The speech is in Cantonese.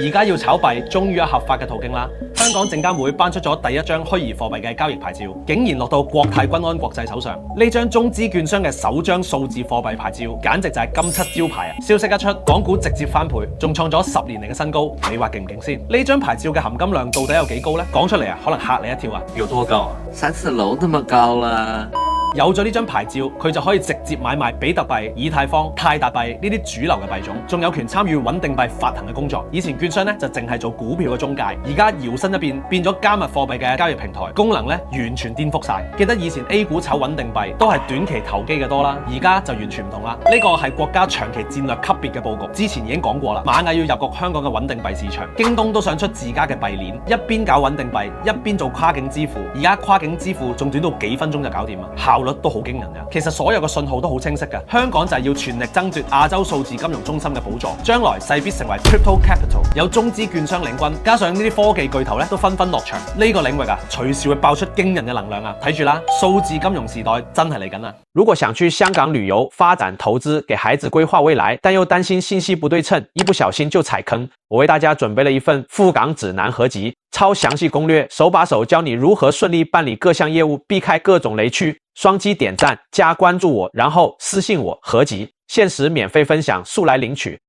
而家要炒幣，終於有合法嘅途徑啦！香港證監會頒出咗第一張虛擬貨幣嘅交易牌照，竟然落到國泰君安國際手上。呢張中資券商嘅首張數字貨幣牌照，簡直就係金漆招牌啊！消息一出，港股直接翻倍，仲創咗10年嚟嘅新高。你話勁唔勁先？呢張牌照嘅含金量到底有幾高呢？講出嚟啊，可能嚇你一跳啊！有多高啊？3次樓那麼高啦！有咗呢張牌照，佢就可以直接買賣比特幣、以太坊、泰達幣呢啲主流嘅幣種，仲有權參與穩定幣發行嘅工作。以前券商咧就淨係做股票嘅中介，而家搖身一變，變咗加密貨幣嘅交易平台，功能咧完全顛覆晒。記得以前 A 股炒穩定幣都係短期投機嘅多啦，而家就完全唔同啦。呢個係國家長期戰略級別嘅佈局，之前已經講過啦。螞蟻要入局香港嘅穩定幣市場，京東都想出自家嘅幣鏈，一邊搞穩定幣，一邊做跨境支付。而家跨境支付仲短到幾分鐘就搞掂啦，效率都好驚人嘅。其實所有嘅信號都好清晰嘅，香港就係要全力爭奪亞洲數字金融中心嘅寶座，將來勢必成為 Crypto Capital。有中資券商領軍，加上呢啲科技巨頭咧都紛紛落場，呢個領域啊隨時會爆出驚人嘅能量啊！睇住啦，數字金融時代真係嚟緊啦！如果想去香港旅遊、發展、投資，給孩子規劃未來，但又擔心信息不對稱，一不小心就踩坑，我為大家準備了一份赴港指南合集，超詳細攻略，手把手教你如何順利辦理各項業務，避開各種雷區。雙擊點讚加關注我，然後私信我合集，限時免費分享，速來領取。